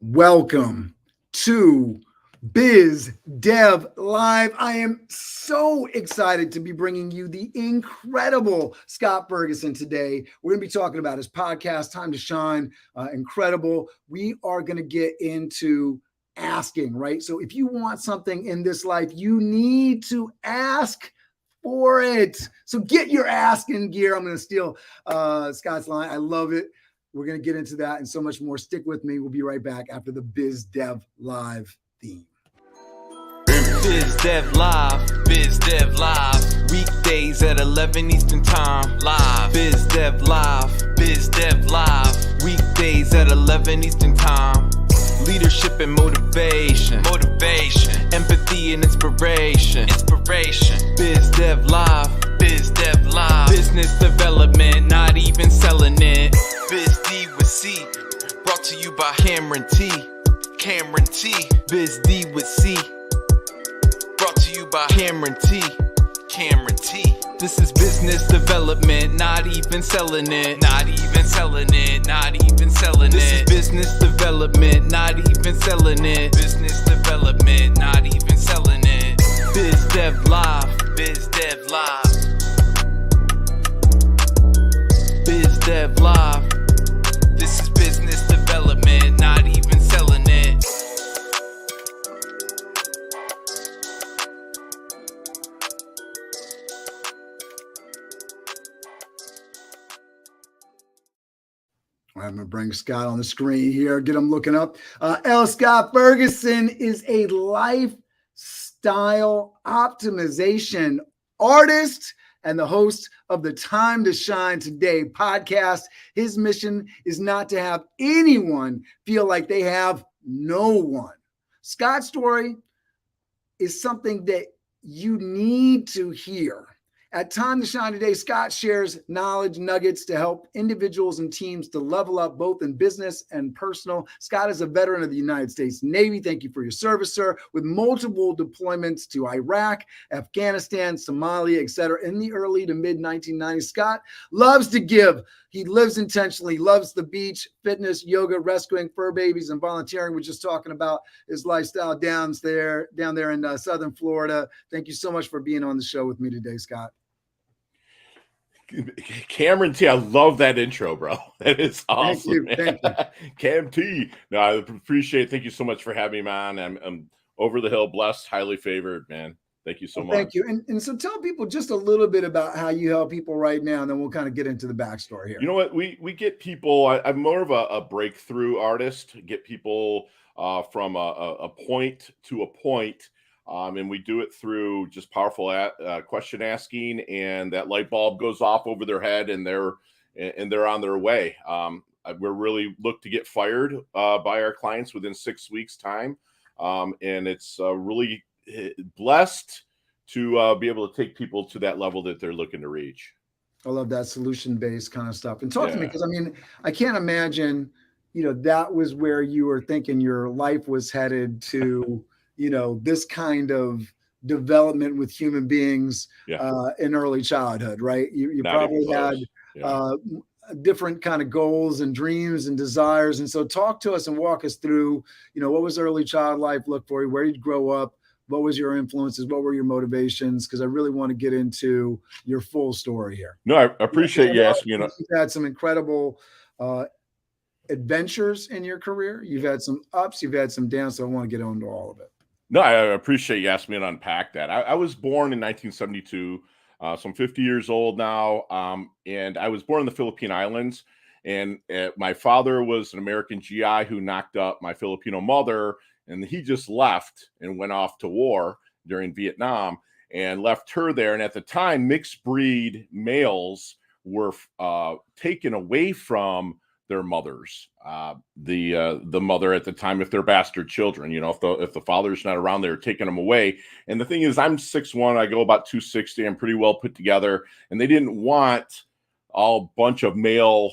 Welcome to Biz Dev Live. I am so excited to be bringing you the incredible Scott Ferguson today. We're going to be talking about his podcast, Time to Shine. Incredible. We are going to get into asking, right? So if you want something in this life, you need to ask for it. So get your asking gear. I'm going to steal Scott's line. I love it. We're going to get into that and so much more. Stick with me. We'll be right back after the Biz Dev Live theme. Biz Dev Live, Biz Dev Live. Weekdays at 11 Eastern Time, live. Biz Dev Live, Biz Dev Live. Weekdays at 11 Eastern Time. Leadership and motivation, empathy and inspiration, Biz Dev Live, Biz Dev Live. Business development, not even selling it. Biz D with C, brought to you by Cameron T. Biz D with C, brought to you by Cameron T. This is business development, not even selling it. This is business development, not even selling it. Business development, not even selling it. Biz Dev Live, Biz Dev Live. Biz Dev Live. This is business development, not even selling it. I'm going to bring Scott on the screen here, get him looking up. Scott Ferguson is a lifestyle optimization artist and the host of the Time to Shine Today podcast. His mission is not to have anyone feel like they have no one. Scott's story is something that you need to hear. At Time to Shine Today, Scott shares knowledge nuggets to help individuals and teams to level up both in business and personal. Scott is a veteran of the United States Navy. Thank you for your service, sir. With multiple deployments to Iraq, Afghanistan, Somalia, etc. in the early to mid 1990s. Scott loves to give. He lives intentionally, loves the beach, fitness, yoga, rescuing fur babies, and volunteering. We're just talking about his lifestyle down there in Southern Florida. Thank you so much for being on the show with me today, Scott. Cameron T, I love that intro, bro. That is awesome. Thank you. Cam T. No, I appreciate it. Thank you so much for having me on. I'm over the hill, blessed, highly favored, man. Thank you so much. Thank you. And so tell people just a little bit about how you help people right now, and then we'll kind of get into the backstory here. You know what? We get people, I'm more of a breakthrough artist, get people from a point to a point. And we do it through just powerful question asking, and that light bulb goes off over their head, and they're on their way. We're really look to get fired by our clients within 6 weeks' time, and it's really blessed to be able to take people to that level that they're looking to reach. I love that solution-based kind of stuff. And talk to me, because I mean, I can't imagine, that was where you were thinking your life was headed to. This kind of development with human beings in early childhood, right? You probably had different kind of goals and dreams and desires. And so talk to us and walk us through, what was early child life look for you? Where did you grow up? What was your influences? What were your motivations? Because I really want to get into your full story here. No, I appreciate you asking. You've had some incredible adventures in your career. You've had some ups, you've had some downs. So I want to get into all of it. No, I appreciate you asking me to unpack that. I was born in 1972, so I'm 50 years old now, and I was born in the Philippine Islands, and my father was an American GI who knocked up my Filipino mother, and he just left and went off to war during Vietnam and left her there. And at the time, mixed breed males were taken away from their mothers, the mother at the time, if they're bastard children, if the father's not around, they're taking them away. And the thing is, I'm 6'1", I go about 260, I'm pretty well put together, and they didn't want a bunch of male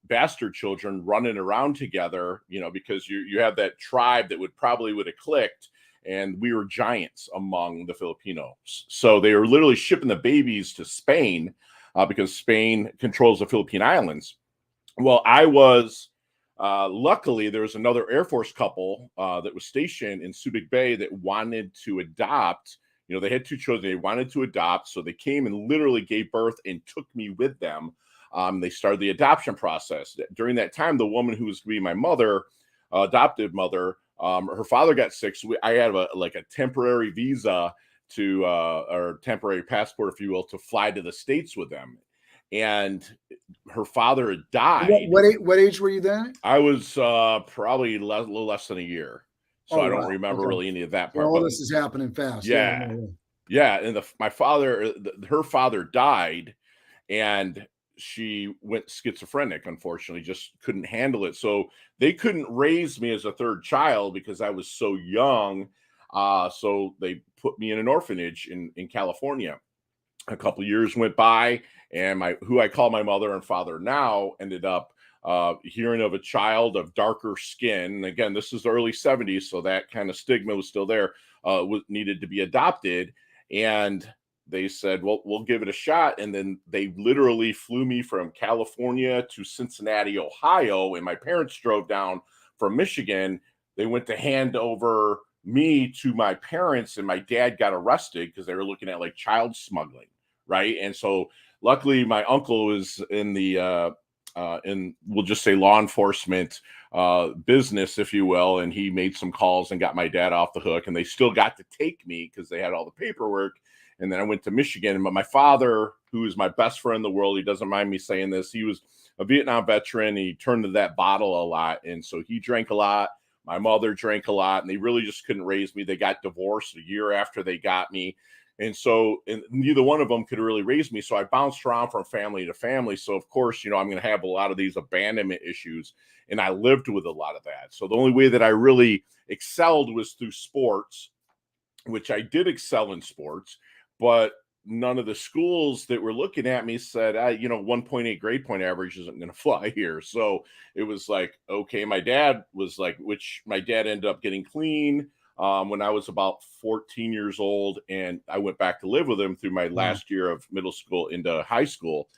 bastard children running around together, because you have that tribe that would have clicked, and we were giants among the Filipinos. So they were literally shipping the babies to Spain because Spain controls the Philippine Islands. Well, I was luckily, there was another Air Force couple that was stationed in Subic Bay that wanted to adopt. You know, they had 2 children. They wanted to adopt. So they came and literally gave birth and took me with them. They started the adoption process. During that time, the woman who was going to be my mother, adoptive mother, her father got sick. So I had a temporary visa to, or temporary passport, if you will, to fly to the States with them. And her father died. What age were you then? I was probably a little less than a year. So I don't remember really any of that part. All this is happening fast. Yeah. And her father died, and she went schizophrenic, unfortunately, just couldn't handle it. So they couldn't raise me as a 3rd child because I was so young. So they put me in an orphanage in California. A couple years went by, and who I call my mother and father now ended up hearing of a child of darker skin. And again, this is the early 70s, so that kind of stigma was still there, needed to be adopted. And they said, well, we'll give it a shot. And then they literally flew me from California to Cincinnati, Ohio. And my parents drove down from Michigan. They went to hand over me to my parents, and my dad got arrested because they were looking at like child smuggling. Right. And so luckily my uncle was in the, we'll just say law enforcement business, if you will. And he made some calls and got my dad off the hook, and they still got to take me because they had all the paperwork. And then I went to Michigan. But my father, who is my best friend in the world, he doesn't mind me saying this, he was a Vietnam veteran. He turned to that bottle a lot. And so he drank a lot. My mother drank a lot, and they really just couldn't raise me. They got divorced a year after they got me. And so neither one of them could really raise me. So I bounced around from family to family. So, of course, I'm going to have a lot of these abandonment issues. And I lived with a lot of that. So the only way that I really excelled was through sports, which I did excel in sports. But none of the schools that were looking at me said, 1.8 grade point average isn't going to fly here. So it was like, okay, my dad ended up getting clean when I was about 14 years old. And I went back to live with him through my last year of middle school into high school.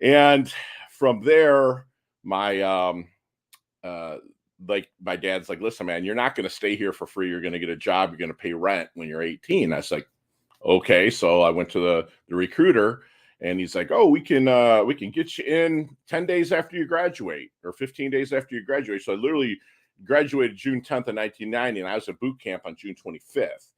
And from there, my dad's like, listen, man, you're not going to stay here for free. You're going to get a job. You're going to pay rent when you're 18. I was like, okay. So I went to the recruiter, and he's like, oh, we can get you in 10 days after you graduate, or 15 days after you graduate. So I literally graduated June 10th of 1990, and I was at boot camp on June 25th.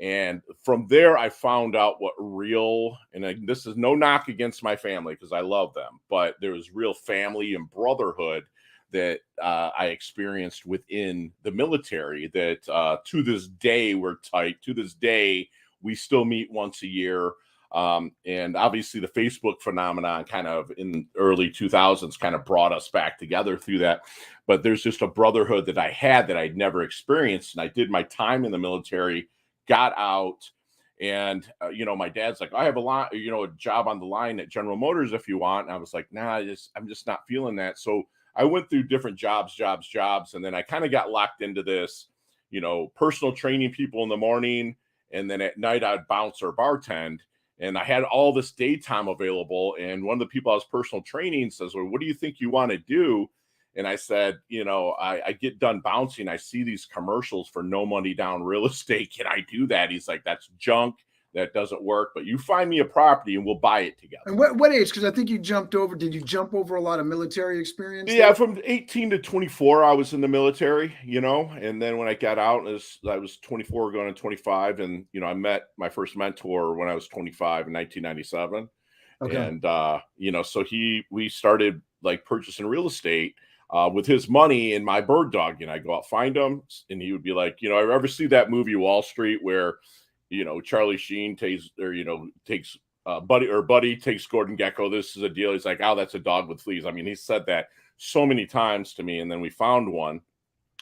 And from there, I found out what real, and this is no knock against my family because I love them, but there was real family and brotherhood that I experienced within the military that to this day we're tight. To this day, we still meet once a year. And obviously the Facebook phenomenon kind of in early 2000s kind of brought us back together through that. But there's just a brotherhood that I had that I'd never experienced. And I did my time in the military, got out, and, my dad's like, I have a job on the line at General Motors if you want. And I was like, nah, I'm just not feeling that. So I went through different jobs. And then I kind of got locked into this, personal training people in the morning. And then at night I'd bounce or bartend. And I had all this daytime available. And one of the people I was personal training says, well, what do you think you want to do? And I said, I get done bouncing. I see these commercials for no money down real estate. Can I do that? He's like, that's junk. That doesn't work. But you find me a property and we'll buy it together. And what age? Because I think did you jump over a lot of military experience? Yeah, from 18 to 24, I was in the military, and then when I got out, I was 24 going to 25. And, I met my first mentor when I was 25 in 1997. Okay. And, so we started like purchasing real estate with his money and my bird dog. And I go out, find him. And he would be like, I ever see that movie Wall Street where, Charlie Sheen takes Buddy takes Gordon Gekko. This is a deal. He's like, oh, that's a dog with fleas. I mean, he said that so many times to me. And then we found one,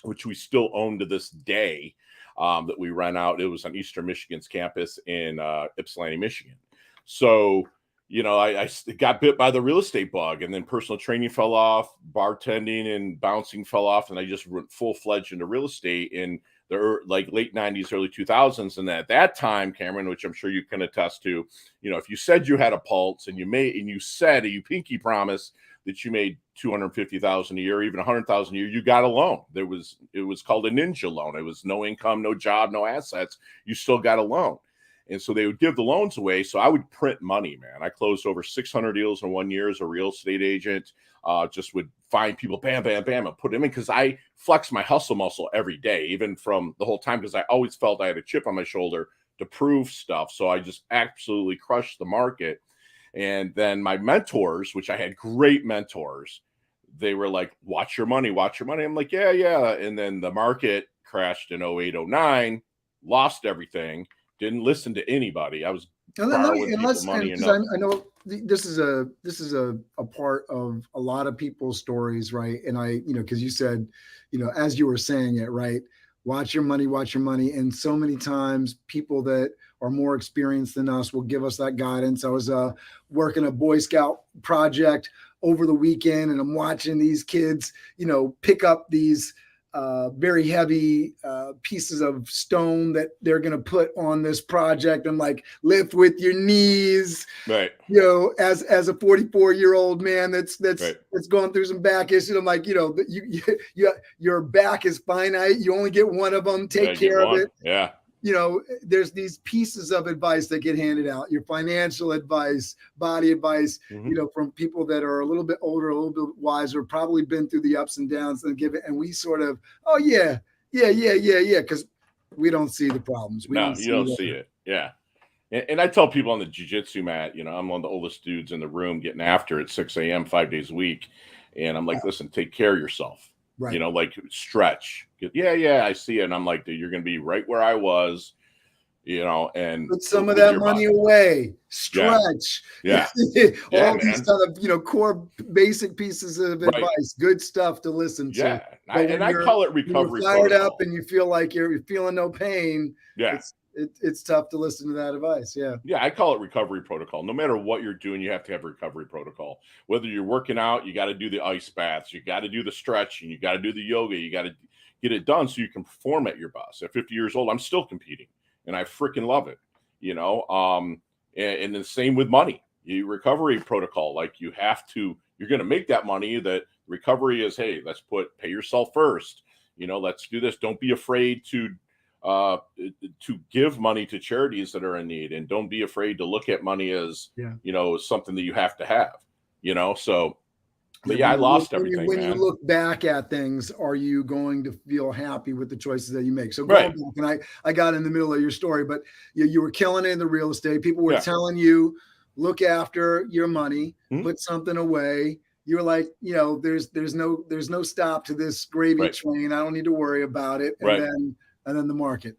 which we still own to this day, that we ran out. It was on Eastern Michigan's campus in Ypsilanti, Michigan. So, I got bit by the real estate bug, and then personal training fell off, bartending and bouncing fell off. And I just went full-fledged into real estate in the late 90s, early 2000s. And at that time, Cameron, which I'm sure you can attest to, if you said you had a pulse and you pinky promise that you made $250,000 a year, even $100,000 a year, you got a loan. It was called a ninja loan. It was no income, no job, no assets. You still got a loan. And so they would give the loans away. So I would print money, man. I closed over 600 deals in 1 year as a real estate agent. Just would find people, bam, bam, bam, and put them in, because I flexed my hustle muscle every day, even from the whole time, because I always felt I had a chip on my shoulder to prove stuff. So I just absolutely crushed the market. And then my mentors, which I had great mentors, they were like, watch your money, watch your money. I'm like, yeah, yeah. And then the market crashed in 08, 09, lost everything. Didn't listen to anybody. I was borrowing people money. I know this is a part of a lot of people's stories, right? And because you said, as you were saying it, right? Watch your money, watch your money. And so many times people that are more experienced than us will give us that guidance. I was working a Boy Scout project over the weekend, and I'm watching these kids, pick up these very heavy pieces of stone that they're going to put on this project. I'm like, lift with your knees, right? As a 44-year-old man that's right. that's going through some back issues. I'm like, your back is finite. You only get one of them. Take care of it. Yeah. There's these pieces of advice that get handed out, your financial advice, body advice, from people that are a little bit older, a little bit wiser, probably been through the ups and downs, and give it. And we sort of, oh yeah. Cause we don't see the problems. You don't see it. Yeah. And I tell people on the jiu-jitsu mat, I'm one of the oldest dudes in the room getting after at 6 a.m., 5 days a week. And I'm like, listen, take care of yourself. Right. Like stretch. Yeah, I see it. And I'm like, dude, you're going to be right where I was, and put some of that money away, stretch. Yeah. All these kind of, core basic pieces of advice, good stuff to listen to. Yeah. And I call it recovery. You're fired up and you feel like you're feeling no pain. Yeah. It's tough to listen to that advice. Yeah. Yeah. I call it recovery protocol. No matter what you're doing, you have to have a recovery protocol. Whether you're working out, you got to do the ice baths, you got to do the stretching, you got to do the yoga, you got to get it done so you can perform at your best. At 50 years old, I'm still competing and I freaking love it. And the same with money, recovery protocol. Like you're going to make that money. That recovery is, hey, pay yourself first. Let's do this. Don't be afraid to give money to charities that are in need, and don't be afraid to look at money as something that you have to have, so but I lost everything. When you look back at things, are you going to feel happy with the choices that you make? So going back, and I got in the middle of your story, but you were killing it in the real estate. People were telling you, look after your money, put something away. You're like, there's no stop to this gravy train. I don't need to worry about it. And then the market.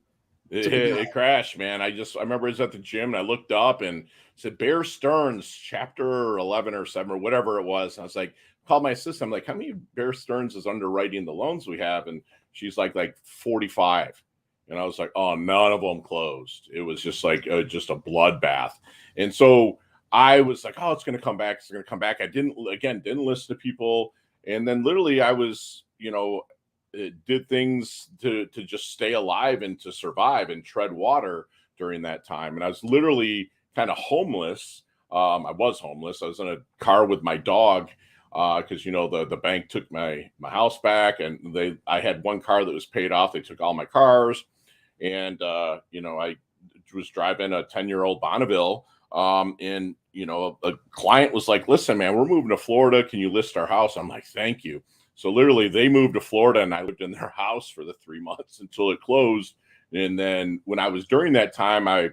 It crashed, man. I remember I was at the gym and I looked up and said Bear Stearns chapter 11 or 7 or whatever it was. And I was like, called my assistant. I'm like, how many Bear Stearns is underwriting the loans we have? And she's like 45. And I was like, oh, none of them closed. It was just like just a bloodbath. And so I was like, oh, it's going to come back. It's going to come back. I didn't listen to people. And then literally I was, did things to just stay alive and to survive and tread water during that time. And I was literally kind of homeless. I was homeless. I was in a car with my dog because, the bank took my house back, and I had one car that was paid off. They took all my cars. And, I was driving a 10-year-old Bonneville. And, a client was like, listen, man, we're moving to Florida. Can you list our house? I'm like, thank you. So literally they moved to Florida and I lived in their house for the 3 months until it closed. And then when I was during that time, I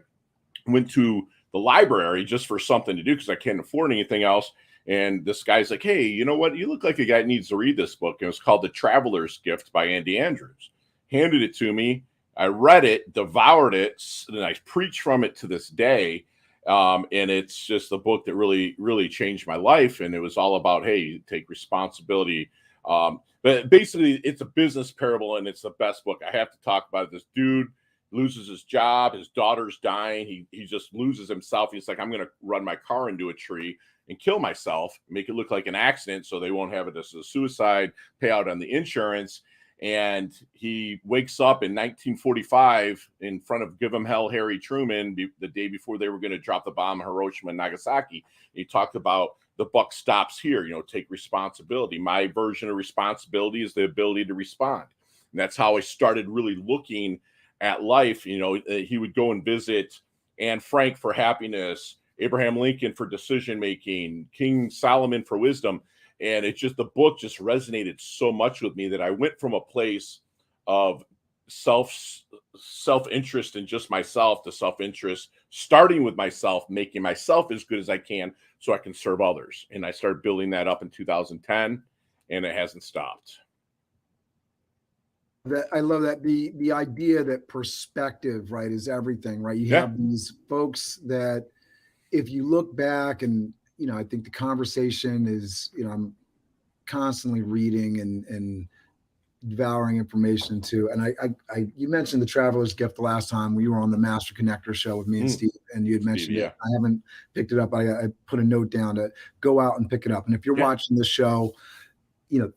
went to the library just for something to do because I can't afford anything else. And this guy's like, hey, you know what? You look like a guy that needs to read this book. And it's called The Traveler's Gift by Andy Andrews. Handed it to me. I read it, devoured it, and I preach from it to this day. And it's just a book that really, really changed my life. And it was all about, hey, take responsibility. But basically it's a business parable and it's the best book. I have to talk about it. This dude loses his job. His daughter's dying. He just loses himself. He's like, I'm going to run my car into a tree and kill myself, make it look like an accident so they won't have it as a suicide, pay out on the insurance. And he wakes up in 1945 in front of Give 'em Hell Harry Truman the day before they were going to drop the bomb on Hiroshima and Nagasaki. He talked about the buck stops here. Take responsibility. My version of responsibility is the ability to respond. And that's how I started really looking at life. He would go and visit Anne Frank for happiness, Abraham Lincoln for decision making, King Solomon for wisdom. And the book just resonated so much with me that I went from a place of self-interest in just myself to self-interest, starting with myself, making myself as good as I can so I can serve others. And I started building that up in 2010, and it hasn't stopped. I love that the idea that perspective, right, is everything, right? You have these folks that, if you look back, and I think the conversation is, I'm constantly reading and devouring information too. And you mentioned the Traveler's Gift the last time we were on the Master Connector show with me and Steve, and you had mentioned it. I haven't picked it up. I put a note down to go out and pick it up. And if you're watching this show,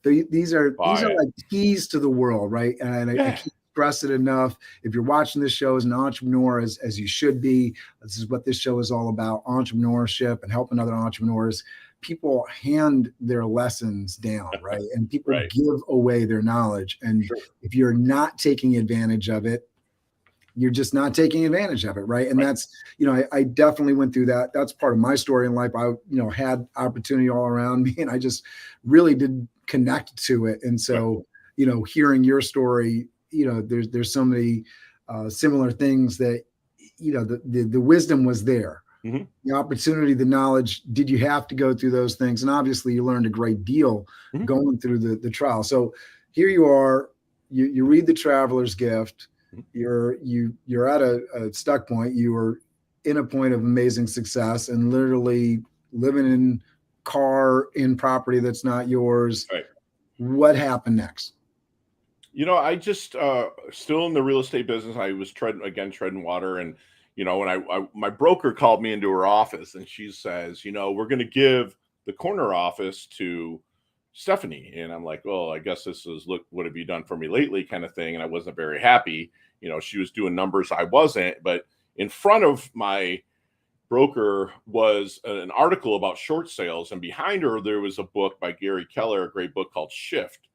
these are like keys to the world, right? And I can't stress it enough. If you're watching this show as an entrepreneur, as you should be, this is what this show is all about: entrepreneurship and helping other entrepreneurs. People hand their lessons down, right? And people give away their knowledge. And if you're not taking advantage of it, you're just not taking advantage of it, right? And that's, I definitely went through that. That's part of my story in life. I, had opportunity all around me, and I just really didn't connect to it. And so, hearing your story, there's so many similar things that, the wisdom was there. Mm-hmm. The opportunity, the knowledge. Did you have to go through those things? And obviously you learned a great deal going through the trial. So here you are, you read The Traveler's Gift. You're at a stuck point. You were in a point of amazing success and literally living in property that's not yours. Right. What happened next? I just still in the real estate business. I was treading water. And when my broker called me into her office, and she says, we're going to give the corner office to Stephanie. And I'm like, well, I guess this is, look, what have you done for me lately kind of thing. And I wasn't very happy. She was doing numbers I wasn't. But in front of my broker was an article about short sales. And behind her, there was a book by Gary Keller, a great book called Shift.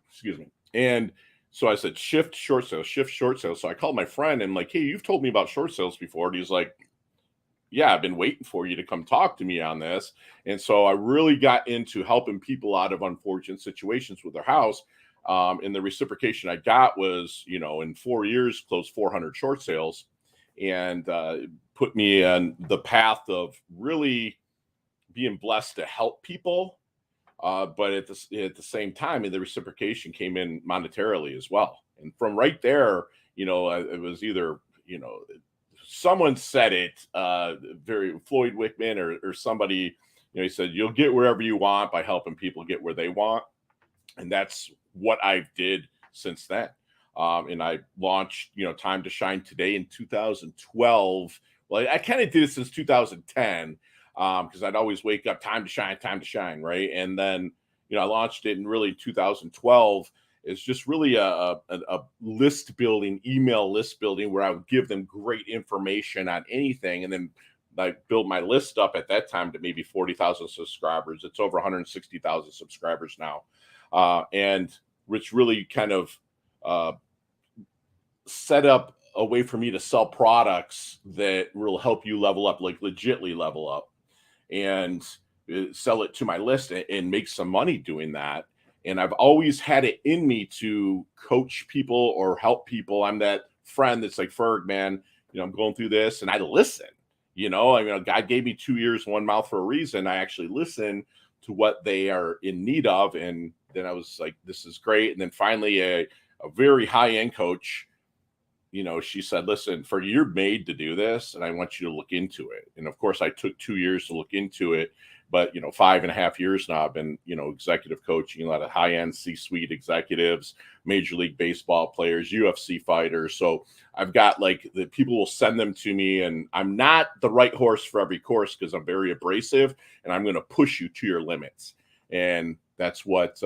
Excuse me. And so I said, shift short sales. So I called my friend and like, hey, you've told me about short sales before. And he's like, yeah, I've been waiting for you to come talk to me on this. And so I really got into helping people out of unfortunate situations with their house. And the reciprocation I got was, in 4 years, closed 400 short sales, and put me on the path of really being blessed to help people. But at the same time, the reciprocation came in monetarily as well. And from right there, it was either, someone said it, very Floyd Wickman or somebody, he said, you'll get wherever you want by helping people get where they want. And that's what I did since then. And I launched, Time to Shine Today in 2012. Well, I kind of did it since 2010. Because I'd always wake up, time to shine, right? And then, I launched it in really 2012. It's just really a list building, email list building, where I would give them great information on anything. And then I built my list up at that time to maybe 40,000 subscribers. It's over 160,000 subscribers now. And which really kind of set up a way for me to sell products that will help you level up, like legitly level up, and sell it to my list and make some money doing that. And I've always had it in me to coach people or help people. I'm that friend that's like, Ferg, man, I'm going through this, and I listen. God gave me 2 ears, one mouth for a reason. I actually listen to what they are in need of. And then I was like, this is great. And then finally a very high-end coach, she said, listen, Ferg, you're made to do this, and I want you to look into it. And of course I took 2 years to look into it, but 5.5 years now I've been, executive coaching a lot of high-end C-suite executives, Major League Baseball players, UFC fighters. So I've got the people will send them to me, and I'm not the right horse for every course because I'm very abrasive, and I'm going to push you to your limits. And that's what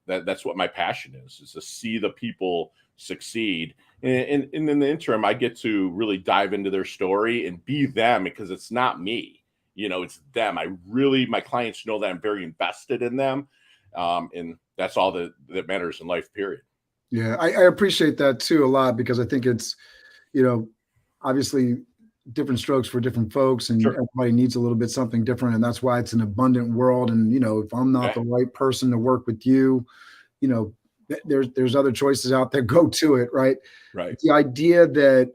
that's what my passion is to see the people succeed. And in the interim, I get to really dive into their story and be them, because it's not me. it's them. My clients know that I'm very invested in them. And that's all that matters in life, period. Yeah, I appreciate that too a lot, because I think it's, obviously different strokes for different folks, and Sure. everybody needs a little bit something different. And that's why it's an abundant world. And, if I'm not the right person to work with you, there's other choices out there. Go to it. Right. Right. The idea that,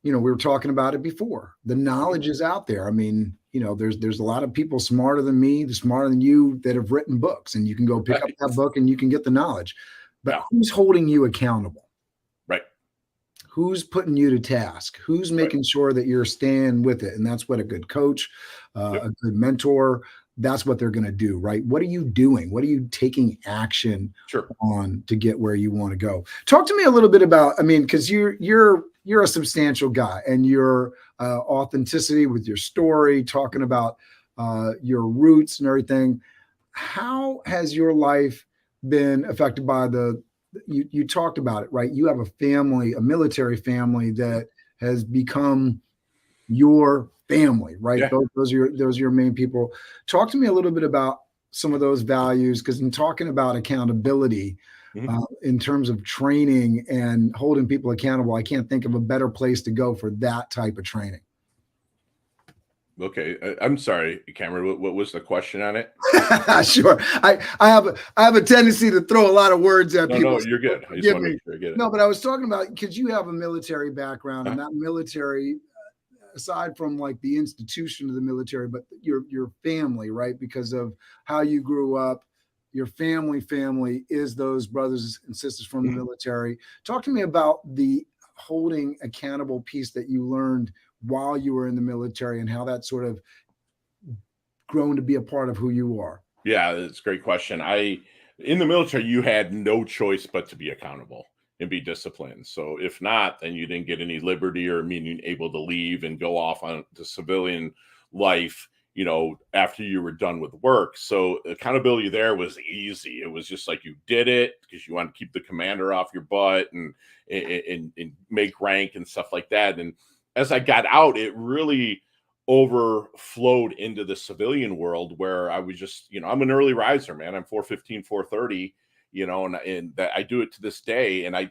we were talking about it before, the knowledge is out there. I mean, there's a lot of people smarter than me, smarter than you, that have written books, and you can go pick up that book and you can get the knowledge. But who's holding you accountable? Right. Who's putting you to task? Who's making sure that you're staying with it? And that's what a good coach, a good mentor, that's what they're going to do, right? What are you doing? What are you taking action on to get where you want to go? Talk to me a little bit about, because you're a substantial guy, and your authenticity with your story, talking about your roots and everything. How has your life been affected by you talked about it, right? You have a family, a military family, that has become your family, right? Yeah. Those are your main people. Talk to me a little bit about some of those values, because in talking about accountability, in terms of training and holding people accountable, I can't think of a better place to go for that type of training. Okay, I'm sorry, Cameron. What was the question on it? Sure. I have a tendency to throw a lot of words at people. No, you're good. I just want to make sure I get it. No, but I was talking about, because you have a military background, and that military, aside from like the institution of the military, but your family, right? Because of how you grew up, your family is those brothers and sisters from the military. Talk to me about the holding accountable piece that you learned while you were in the military, and how that sort of grown to be a part of who you are. Yeah, that's a great question. In the military, you had no choice but to be accountable and be disciplined. So if not, then you didn't get any liberty or meaning able to leave and go off on to civilian life, after you were done with work. So accountability there was easy. It was just like you did it because you want to keep the commander off your butt and make rank and stuff like that. And as I got out, it really overflowed into the civilian world, where I was just, I'm an early riser, man. I'm 4:15, 4:30, and that I do it to this day. And I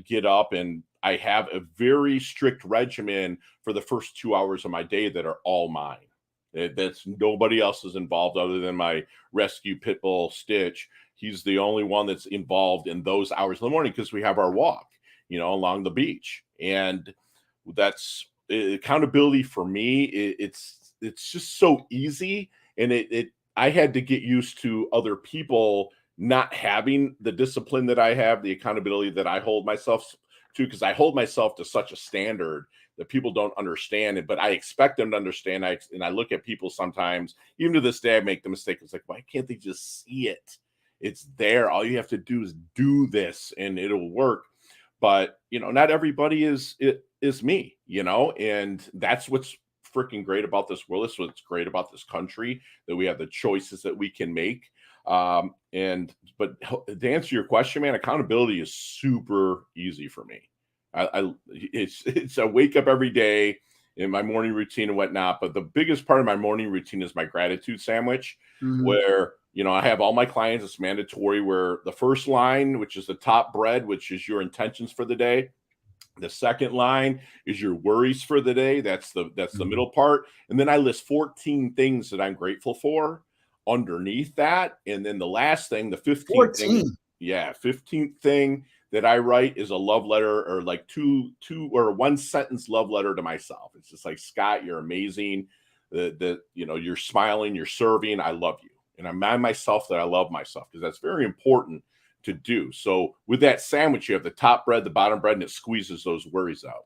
get up and I have a very strict regimen for the first 2 hours of my day that are all mine. That's nobody else is involved other than my rescue pit bull Stitch. He's the only one that's involved in those hours in the morning, because we have our walk, along the beach. And that's accountability for me. It's just so easy. And I had to get used to other people not having the discipline that I have, the accountability that I hold myself to, because I hold myself to such a standard that people don't understand it, but I expect them to understand. And I look at people sometimes, even to this day, I make the mistake. It's like, why can't they just see it? It's there. All you have to do is do this and it'll work. But, not everybody is me, and that's what's freaking great about this world. That's what's great about this country, that we have the choices that we can make. But to answer your question, man, accountability is super easy for me. It's I wake up every day in my morning routine and whatnot. But the biggest part of my morning routine is my gratitude sandwich, where, I have all my clients. It's mandatory, where the first line, which is the top bread, which is your intentions for the day. The second line is your worries for the day. That's the middle part. And then I list 14 things that I'm grateful for underneath that. And then the last thing, the 15th thing, 15th thing that I write is a love letter, or like two or one sentence love letter to myself. It's just like, Scott, you're amazing. You're smiling, you're serving. I love you. And I remind myself that I love myself, because that's very important to do. So with that sandwich, you have the top bread, the bottom bread, and it squeezes those worries out.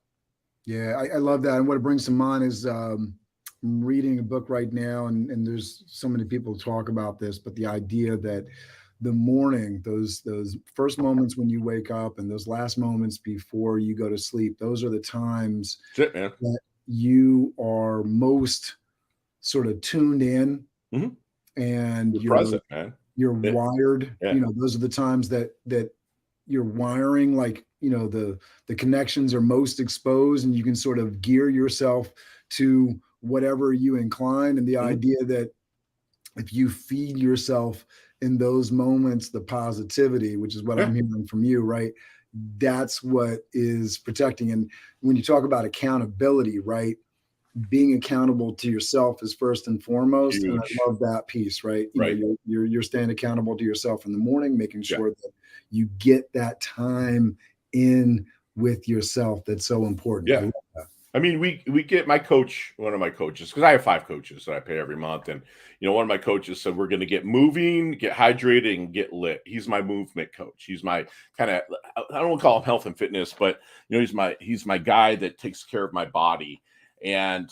Yeah, I love that. And what it brings to mind is I'm reading a book right now, and there's so many people talk about this, but the idea that the morning, those first moments when you wake up and those last moments before you go to sleep, those are the times that you are most sort of tuned in, and you're present, man. You're wired. Those are the times that you're wiring, like, the connections are most exposed, and you can sort of gear yourself to whatever you incline. And the idea that if you feed yourself in those moments, the positivity, which is what I'm hearing from you, right? That's what is protecting. And when you talk about accountability, right? Being accountable to yourself is first and foremost. Huge. And I love that piece, right? Right. Know, you're staying accountable to yourself in the morning, making sure that you get that time in with yourself. That's so important. Yeah. I mean, we get my coach, one of my coaches, because I have 5 coaches that I pay every month. And, one of my coaches said, we're going to get moving, get hydrated, and get lit. He's my movement coach. He's my kind of, I don't want to call him health and fitness, but, he's my guy that takes care of my body. And,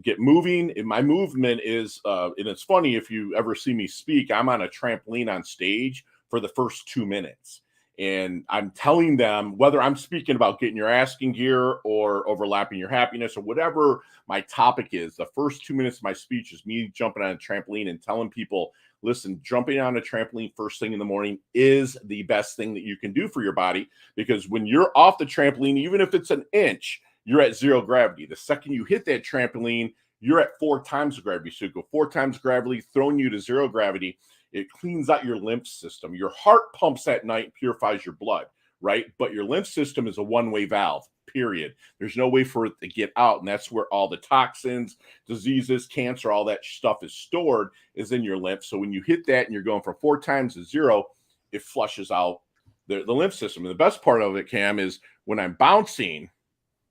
get moving. And my movement is, and it's funny, if you ever see me speak, I'm on a trampoline on stage for the first 2 minutes. And I'm telling them, whether I'm speaking about getting your ass in gear or overlapping your happiness or whatever my topic is, the first 2 minutes of my speech is me jumping on a trampoline and telling people, listen, jumping on a trampoline first thing in the morning is the best thing that you can do for your body, because when you're off the trampoline, even if it's an inch, you're at 0 gravity. The second you hit that trampoline, you're at 4 times the gravity. So you go 4 times gravity, throwing you to 0 gravity. It cleans out your lymph system. Your heart pumps at night, purifies your blood, right? But your lymph system is a one-way valve, period. There's no way for it to get out. And that's where all the toxins, diseases, cancer, all that stuff is stored, is in your lymph. So when you hit that and you're going from 4 times to 0, it flushes out the lymph system. And the best part of it, Cam, is when I'm bouncing,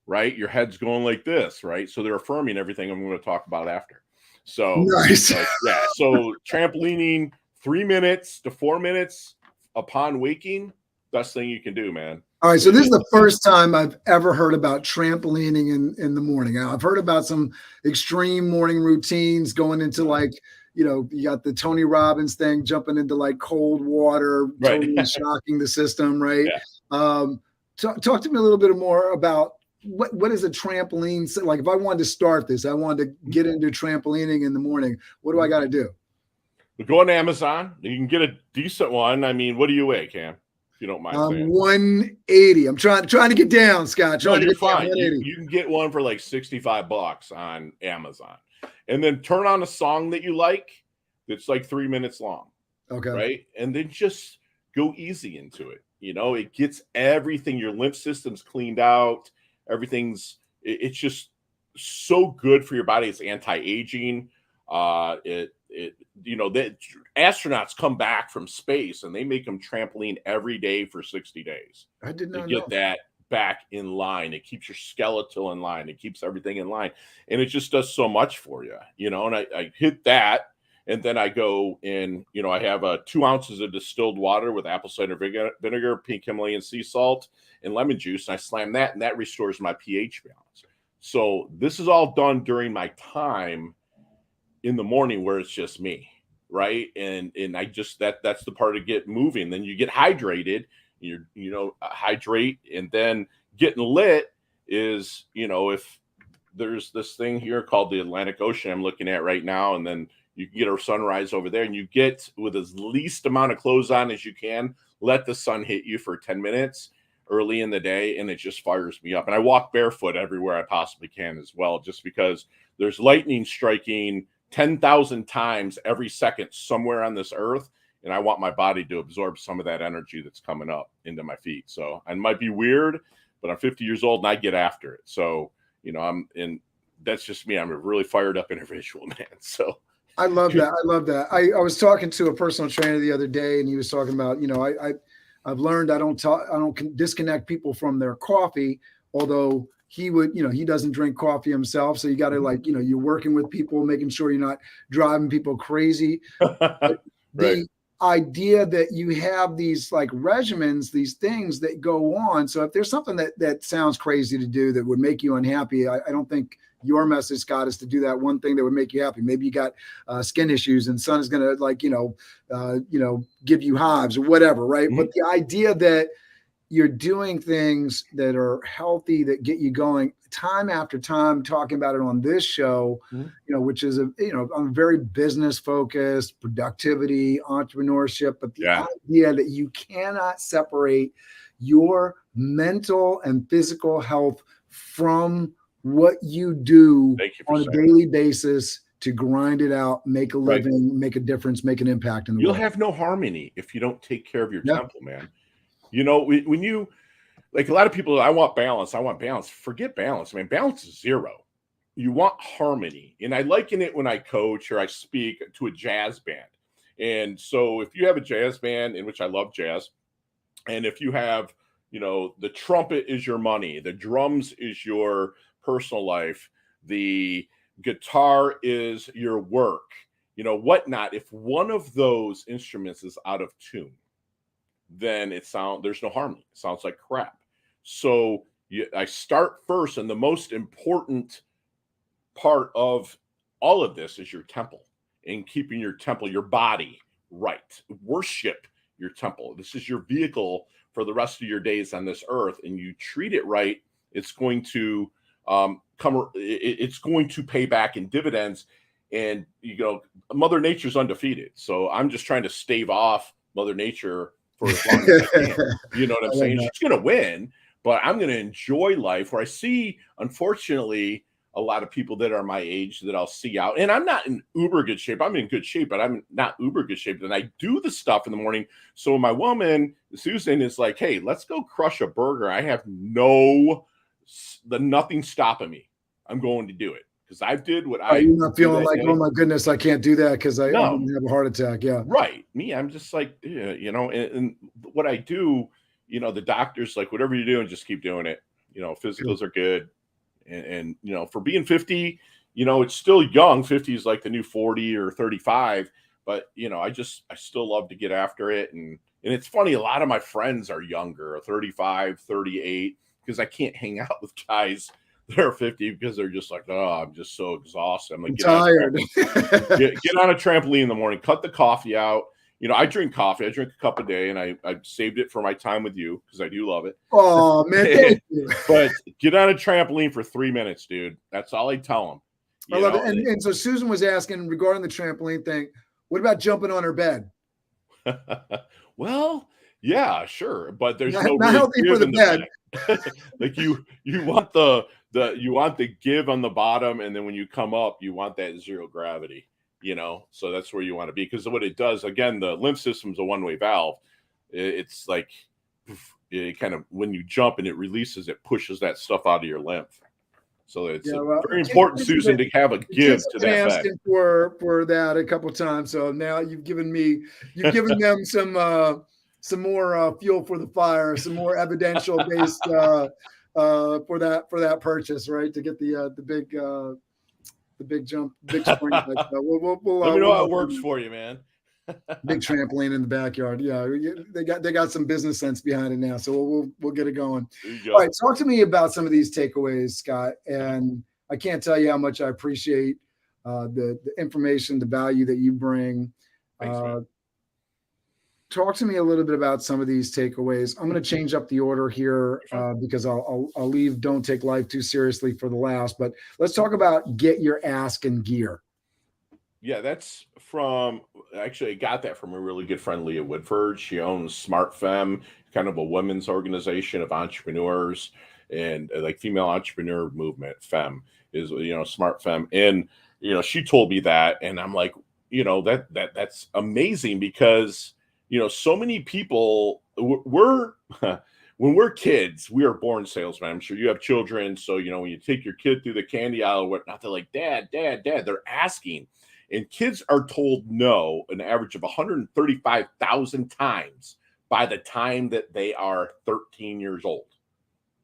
right, your head's going like this, right? So they're affirming everything I'm going to talk about after. So nice. So trampolining 3 minutes to 4 minutes upon waking, best thing you can do, man. All right. So this is the first time I've ever heard about trampolining in the morning. I've heard about some extreme morning routines going into you got the Tony Robbins thing, jumping into like cold water, totally shocking the system, right? Yeah. Talk to me a little bit more about what is a trampoline? Like if I wanted to start this, I wanted to get into trampolining in the morning, what do I got to do? Go on Amazon. You can get a decent one. I mean, what do you weigh, Cam? If you don't mind saying. 180. I'm trying to get down, Scott. You're fine. You can get one for like $65 on Amazon. And then turn on a song that you like that's like 3 minutes long. Okay. Right? And then just go easy into it. It gets everything. Your lymph system's cleaned out. It's just so good for your body. It's anti-aging. That astronauts come back from space and they make them trampoline every day for 60 days. I did not know. Get that back in line. It keeps your skeletal in line. It keeps everything in line. And it just does so much for you, and I hit that. And then I go in, I have 2 ounces of distilled water with apple cider vinegar, pink Himalayan sea salt, and lemon juice. And I slam that, and that restores my pH balance. So this is all done during my time in the morning where it's just me, right? And I just, that's the part of get moving. Then you get hydrated, hydrate, and then getting lit is, if there's this thing here called the Atlantic Ocean I'm looking at right now, and then you can get a sunrise over there, and you get with as least amount of clothes on as you can, let the sun hit you for 10 minutes early in the day, and it just fires me up. And I walk barefoot everywhere I possibly can as well, just because there's lightning striking 10,000 times every second somewhere on this earth, and I want my body to absorb some of that energy that's coming up into my feet. So it might be weird, but I'm 50 years old and I get after it. So, that's just me. I'm a really fired up individual, man. So I love that. I was talking to a personal trainer the other day, and he was talking about, I've learned I don't disconnect people from their coffee, although he would, he doesn't drink coffee himself. So you got to you're working with people, making sure you're not driving people crazy. Right. The idea that you have these like regimens, these things that go on. So if there's something that sounds crazy to do that would make you unhappy, I don't think your message, Scott, is to do that one thing that would make you happy. Maybe you got skin issues and sun is going to give you hives or whatever. Right. Mm-hmm. But the idea that you're doing things that are healthy, that get you going time after time, talking about it on this show, which is I'm very business focused, productivity, entrepreneurship, but the idea that you cannot separate your mental and physical health from what you do Thank you for on a saying daily basis to grind it out, make a Right. living, make a difference, make an impact in the You'll world. have no harmony if you don't take care of your Yeah. temple, man. You know, when you, like a lot of people, I want balance. I want balance. Forget balance. I mean, balance is zero. You want harmony. And I liken it when I coach or I speak to a jazz band. And so if you have a jazz band, in which I love jazz, and if you have, you know, the trumpet is your money, the drums is your personal life, the guitar is your work, you know, whatnot. If one of those instruments is out of tune, then there's no harmony. It sounds like crap. So I start first, and the most important part of all of this is your temple, and keeping your temple, your body right. Worship your temple. This is your vehicle for the rest of your days on this earth, and you treat it right, it's going to it's going to pay back in dividends. And you know, Mother Nature's undefeated. So I'm just trying to stave off Mother Nature for as long as I can. You know what I'm saying? She's going to win, but I'm going to enjoy life. Where I see, unfortunately, a lot of people that are my age that I'll see out, and I'm not in uber good shape. I'm in good shape, but I'm not uber good shape. And I do the stuff in the morning. So my woman, Susan, is like, hey, let's go crush a burger. I have nothing stopping me. I'm going to do it. Because I did what I. You're not feeling like, oh my goodness, I can't do that because I'm going to have a heart attack. Yeah. Right. Me, I'm just like, yeah, you know, and what I do, you know, the doctor's like, whatever you're doing, just keep doing it. You know, physicals are good. And, you know, for being 50, you know, it's still young. 50 is like the new 40 or 35. But, you know, I still love to get after it. And it's funny, a lot of my friends are younger, 35, 38, because I can't hang out with guys that are 50 because they're just like, oh, I'm just so exhausted. I'm like, get tired. Get on a trampoline in the morning, cut the coffee out. You know, I drink coffee. I drink a cup a day, and I saved it for my time with you because I do love it. Oh, man, thank you. But get on a trampoline for 3 minutes, dude. That's all I tell them. I love it. And so Susan was asking regarding the trampoline thing, what about jumping on her bed? Well, yeah, sure. But there's not really healthy for the bed. Like you want you want the give on the bottom, and then when you come up, you want that zero gravity. You know, so that's where you want to be, because what it does, again, the lymph system's a one-way valve. It's like it kind of, when you jump and it releases, it pushes that stuff out of your lymph. So it's very important, Susan, to have a give to that asking for that a couple of times. So now you've given them some more fuel for the fire, some more evidential based for that purchase, right? To get the big jump, big spring. We'll let me know how it works for you, man. Big trampoline in the backyard. Yeah, they got some business sense behind it now, so we'll get it going. All right, talk to me about some of these takeaways, Scott. And I can't tell you how much I appreciate the information, the value that you bring. Thanks, talk to me a little bit about some of these takeaways. I'm going to change up the order here because I'll leave "Don't Take Life Too Seriously" for the last. But let's talk about get your ask in gear. Yeah, that's actually I got that from a really good friend, Leah Woodford. She owns Smart Femme, kind of a women's organization of entrepreneurs and like female entrepreneur movement. Femme is, you know, Smart Femme. And, you know, she told me that, and I'm like, you know, that's amazing, because, you know, so many people when we're kids, we are born salesmen. I'm sure you have children. So, you know, when you take your kid through the candy aisle or whatnot, they're like, Dad, they're asking. And kids are told no an average of 135,000 times by the time that they are 13 years old,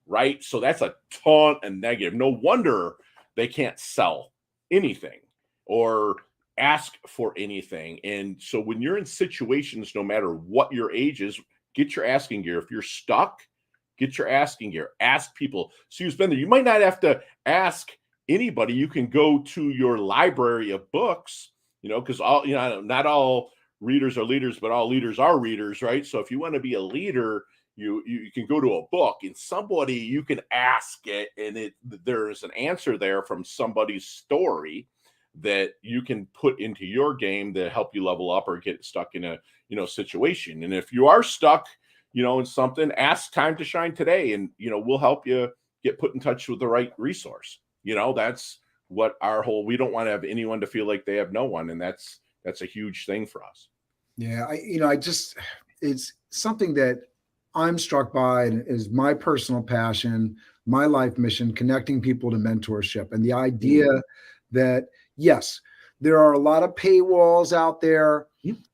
right? So that's a ton of negative. No wonder they can't sell anything or ask for anything. And so when you're in situations, no matter what your age is, get your asking gear. If you're stuck, get your asking gear. Ask people. So you've been there. You might not have to ask anybody. You can go to your library of books, you know, because not all readers are leaders, but all leaders are readers, right? So if you want to be a leader, you can go to a book, and somebody, you can ask it, and there's an answer there from somebody's story that you can put into your game to help you level up or get stuck in a, you know, situation. And if you are stuck, you know, in something, ask Time to Shine today, and, you know, we'll help you get put in touch with the right resource. That's what we don't want to have anyone to feel like they have no one. And that's a huge thing for us. Yeah. It's something that I'm struck by and is my personal passion, my life mission, connecting people to mentorship. And the idea that, yes, there are a lot of paywalls out there,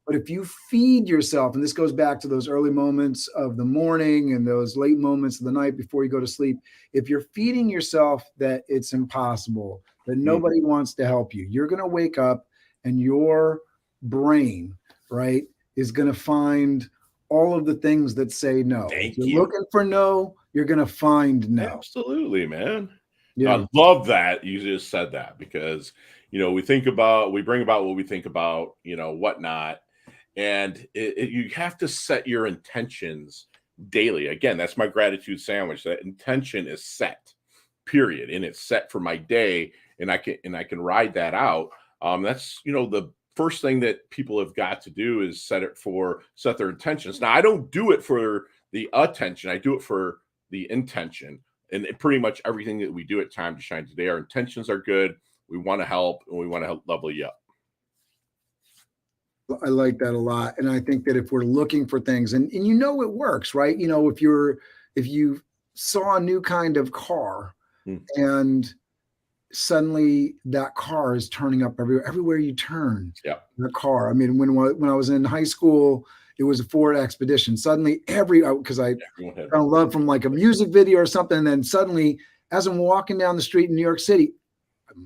but if you feed yourself, and this goes back to those early moments of the morning and those late moments of the night before you go to sleep, if you're feeding yourself that it's impossible, that nobody wants to help you, you're going to wake up and your brain, right, is going to find all of the things that say no. If you're looking for no, you're going to find no. Absolutely, man. Yeah. I love that you just said that, because we bring about what we think about, whatnot. And you have to set your intentions daily. Again, that's my gratitude sandwich. That intention is set, period. And it's set for my day. And I can ride that out. That's, the first thing that people have got to do is set their intentions. Now, I don't do it for the attention. I do it for the intention. And pretty much everything that we do at Time to Shine today, our intentions are good. We want to help, and we want to help level you up. I like that a lot. And I think that if we're looking for things and it works, right? If you saw a new kind of car and suddenly that car is turning up everywhere you turn. Yeah. The car. I mean, when I was in high school, it was a Ford Expedition. Suddenly because I fell in love from like a music video or something. And then suddenly as I'm walking down the street in New York City,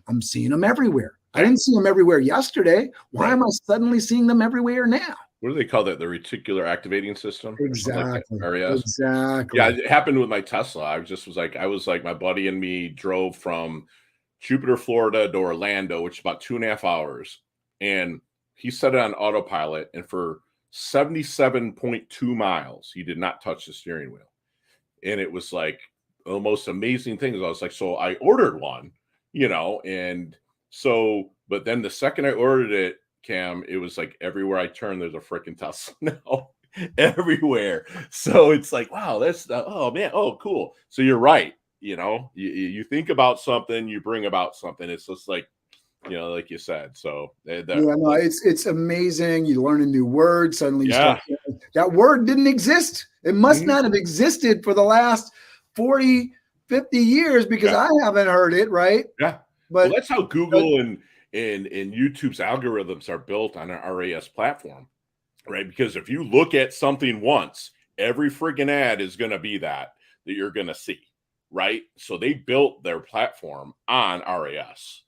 I'm seeing them everywhere. I didn't see them everywhere yesterday. Why am I suddenly seeing them everywhere now? What do they call that? The reticular activating system? Exactly. Like exactly. Yeah, it happened with my Tesla. I was like, my buddy and me drove from Jupiter, Florida to Orlando, which is about 2.5 hours. And he set it on autopilot. And for 77.2 miles, he did not touch the steering wheel. And it was like the most amazing thing. I was like, so I ordered one, and so, but then the second I ordered it, Cam, it was like everywhere I turn, there's a freaking Tesla now. Everywhere. So it's like, wow, oh man, oh cool. So you're right. You think about something, you bring about something. It's just like, like you said. So it's amazing. You learn a new word. Suddenly that word didn't exist. It must not have existed for the last 40, 50 years because I haven't heard it. Right. Yeah. But that's how Google and YouTube's algorithms are built on an RAS platform, right? Because if you look at something once, every friggin' ad is going to be that you're going to see, right? So they built their platform on RAS.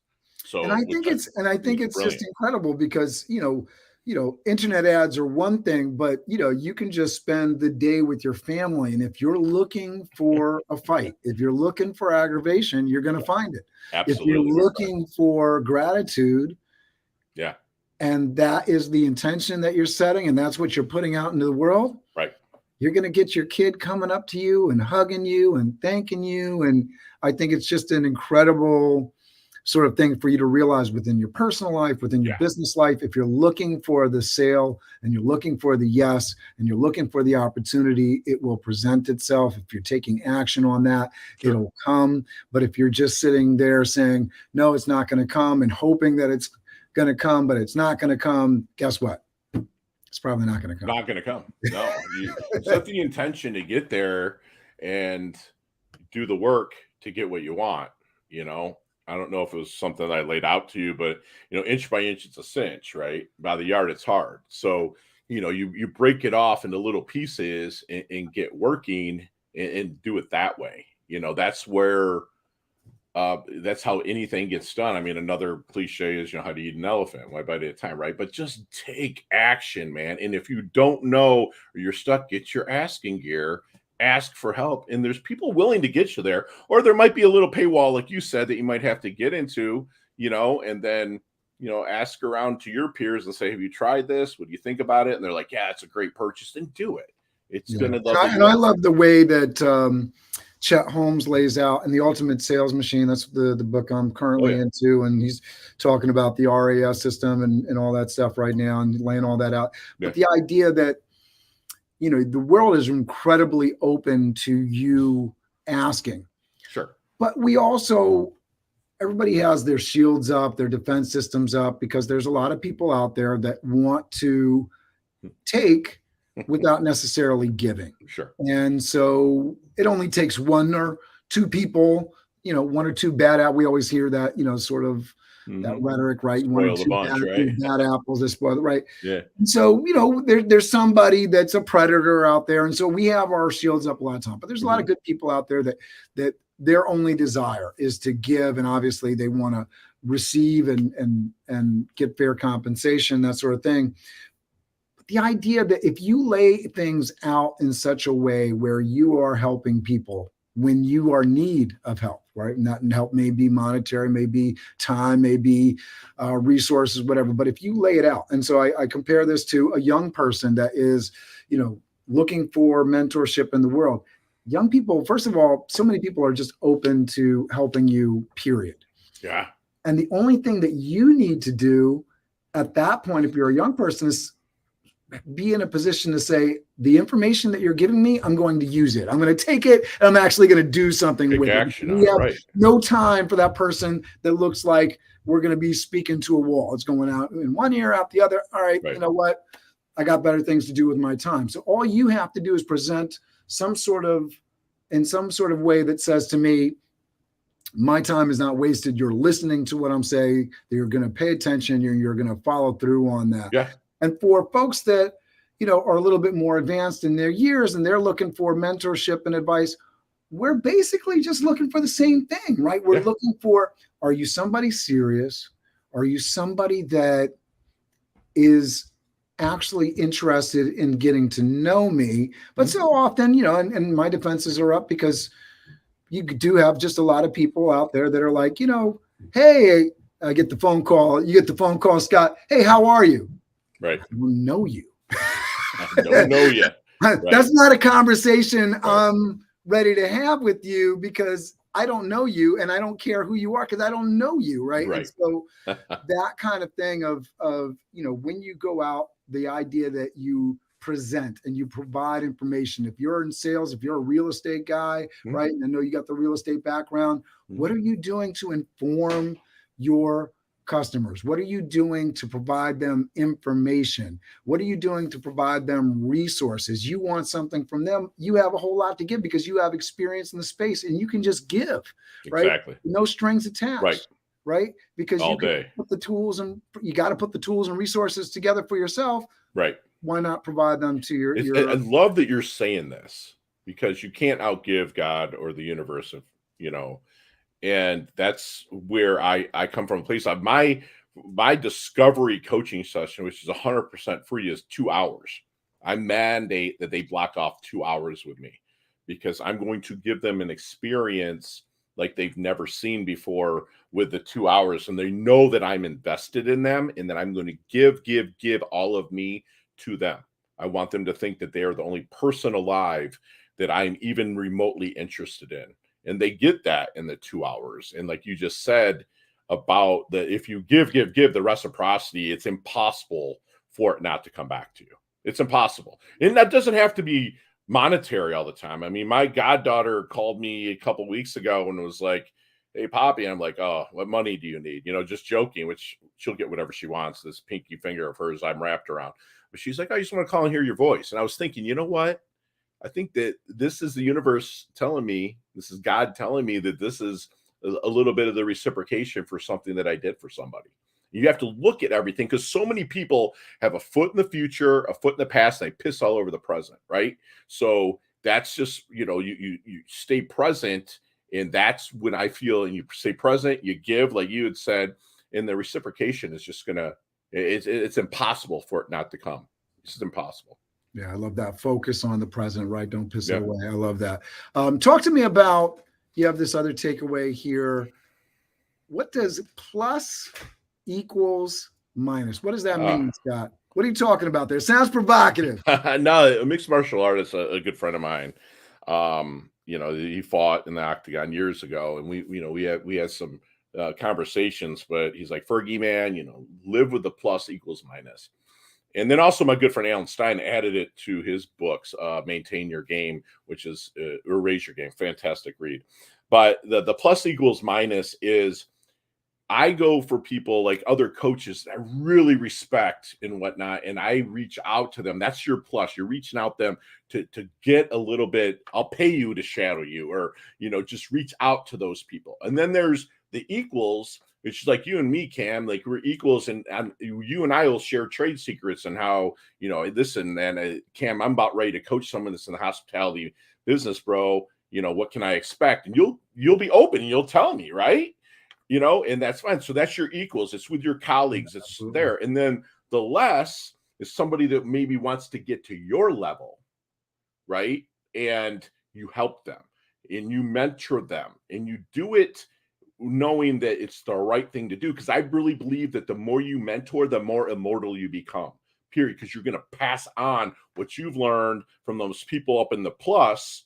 So, and I think it's just incredible because internet ads are one thing, but you can just spend the day with your family, and if you're looking for a fight, if you're looking for aggravation, you're going to find it. Absolutely. If you're looking for gratitude, and that is the intention that you're setting, and that's what you're putting out into the world, right? You're going to get your kid coming up to you and hugging you and thanking you, and I think it's just an incredible sort of thing for you to realize within your personal life, within your business life. If you're looking for the sale and you're looking for the yes, and you're looking for the opportunity, it will present itself. If you're taking action on that, it'll come. But if you're just sitting there saying, no, it's not going to come, and hoping that it's going to come, but it's not going to come, guess what? It's probably not going to come. Not going to come. No, you set the intention to get there and do the work to get what you want, I don't know if it was something I laid out to you, but inch by inch, it's a cinch, right? By the yard, it's hard. So, you break it off into little pieces and get working and do it that way. That's where, that's how anything gets done. I mean, another cliche is, how to eat an elephant, one bite at a time, right? But just take action, man. And if you don't know or you're stuck, get your asking gear. Ask for help, and there's people willing to get you there, or there might be a little paywall, like you said, that you might have to get into, and then, ask around to your peers and say, have you tried this? What do you think about it? And they're like, yeah, it's a great purchase, then do it. It's going to love. And I love the way that Chet Holmes lays out in The Ultimate Sales Machine. That's the book I'm currently into, and he's talking about the RAS system and all that stuff right now and laying all that out. But the idea that the world is incredibly open to you asking. Sure. But we also everybody has their shields up, their defense systems up, because there's a lot of people out there that want to take without necessarily giving. Sure. And so it only takes one or two people, one or two bad apples. We always hear that, sort of that rhetoric, right? Spoil One or the two bunch, right? bad apples that spoil, right? Yeah. And so, there's somebody that's a predator out there. And so we have our shields up a lot of time, but there's a lot of good people out there that their only desire is to give. And obviously they want to receive and get fair compensation, that sort of thing. But the idea that if you lay things out in such a way where you are helping people when you are in need of help, right? Not help may be monetary, may be time, may be resources, whatever. But if you lay it out, and so I compare this to a young person that is, looking for mentorship in the world. Young people, first of all, so many people are just open to helping you, period. Yeah. And the only thing that you need to do at that point, if you're a young person, is be in a position to say, the information that you're giving me, I'm going to use it. I'm going to take it and I'm actually going to do something with action it. We have right. no time for that person that looks like we're going to be speaking to a wall. It's going out in one ear, out the other. All right. You know what? I got better things to do with my time. So all you have to do is present some sort of way that says to me, my time is not wasted. You're listening to what I'm saying. You're going to pay attention. You're going to follow through on that. Yeah. And for folks that, are a little bit more advanced in their years and they're looking for mentorship and advice, we're basically just looking for the same thing, right? We're looking for, are you somebody serious? Are you somebody that is actually interested in getting to know me? But so often, and my defenses are up, because you do have just a lot of people out there that are like, hey, I get the phone call. You get the phone call, Scott. Hey, how are you? Right. I don't know you. I don't know you. Right. That's not a conversation I'm ready to have with you, because I don't know you and I don't care who you are because I don't know you. Right. And so that kind of thing of, when you go out, the idea that you present and you provide information. If you're in sales, if you're a real estate guy, right? And I know you got the real estate background. What are you doing to inform your customers? What are you doing to provide them information? What are you doing to provide them resources? You want something from them. You have a whole lot to give because you have experience in the space and you can just give, right? Exactly. No strings attached, right? Because all you can day. put the tools and you got to put the tools and resources together for yourself. Right. Why not provide them to your I love that you're saying this, because you can't outgive God or the universe, and that's where I come from. A place of my discovery coaching session, which is 100% free, is 2 hours. I mandate that they block off 2 hours with me, because I'm going to give them an experience like they've never seen before with the 2 hours. And they know that I'm invested in them and that I'm going to give all of me to them. I want them to think that they are the only person alive that I'm even remotely interested in. And they get that in the 2 hours. And like you just said about if you give the reciprocity, it's impossible for it not to come back to you. It's impossible. And that doesn't have to be monetary all the time. I mean, my goddaughter called me a couple weeks ago and was like, hey, Poppy. And I'm like, oh, what money do you need? Just joking, which she'll get whatever she wants. This pinky finger of hers I'm wrapped around. But she's like, I just want to call and hear your voice. And I was thinking, you know what? I think that this is the universe telling me, this is God telling me that this is a little bit of the reciprocation for something that I did for somebody. You have to look at everything, because so many people have a foot in the future, a foot in the past, and they piss all over the present, right? So that's just, you stay present, and that's when I feel, and you stay present, you give, like you had said, and the reciprocation is just it's impossible for it not to come. It's just impossible. Yeah, I love that. Focus on the present, right? Don't piss it away. I love that. Talk to me about, you have this other takeaway here. What does plus equals minus? What does that mean, Scott? What are you talking about there? Sounds provocative. No, a mixed martial artist, a good friend of mine. He fought in the octagon years ago, and we had some conversations, but he's like, Fergie, man, live with the plus equals minus. And then also my good friend Alan Stein added it to his books, Maintain Your Game, which is or Raise Your Game. Fantastic read. But the plus equals minus is I go for people like other coaches that I really respect and whatnot, and I reach out to them. That's your plus. You're reaching out them to get a little bit. I'll pay you to shadow you, or just reach out to those people. And then there's the equals, which is like you and me, Cam. Like we're equals, and you and I will share trade secrets and how this and Cam, I'm about ready to coach someone that's in the hospitality business, bro. What can I expect? And you'll be open and you'll tell me, right? And that's fine. So that's your equals. It's with your colleagues. It's Absolutely. there. And then the less is somebody that maybe wants to get to your level, right? And you help them and you mentor them and you do it knowing that it's the right thing to do. Because I really believe that the more you mentor, the more immortal you become, period. Because you're going to pass on what you've learned from those people up in the plus,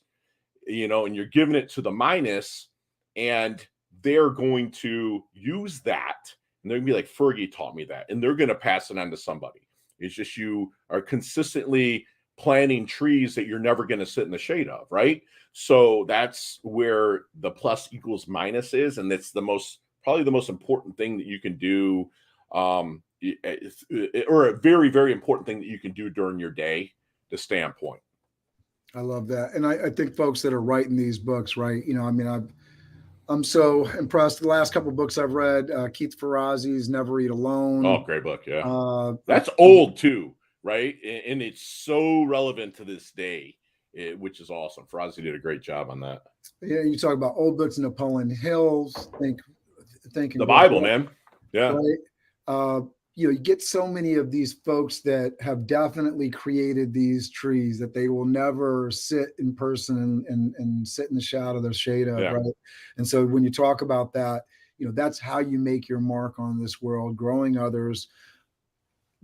and you're giving it to the minus, and they're going to use that, and they're gonna be like, Fergie taught me that, and they're going to pass it on to somebody. It's just you are consistently planting trees that you're never going to sit in the shade of, right? So that's where the plus equals minus is, and that's probably the most important thing that you can do, or a very, very important thing that you can do during your day to stay on point. I love that, and I think folks that are writing these books, right? I'm so impressed. The last couple of books I've read, Keith Ferrazzi's Never Eat Alone. Oh, great book. Yeah. That's old too, right? And it's so relevant to this day, which is awesome. Ferrazzi did a great job on that. Yeah. You talk about old books, Napoleon Hill's Think the Bible, man. Yeah. Right? You get so many of these folks that have definitely created these trees that they will never sit in person and sit in the shadow of their shade of, right? And so when you talk about that, that's how you make your mark on this world, growing others,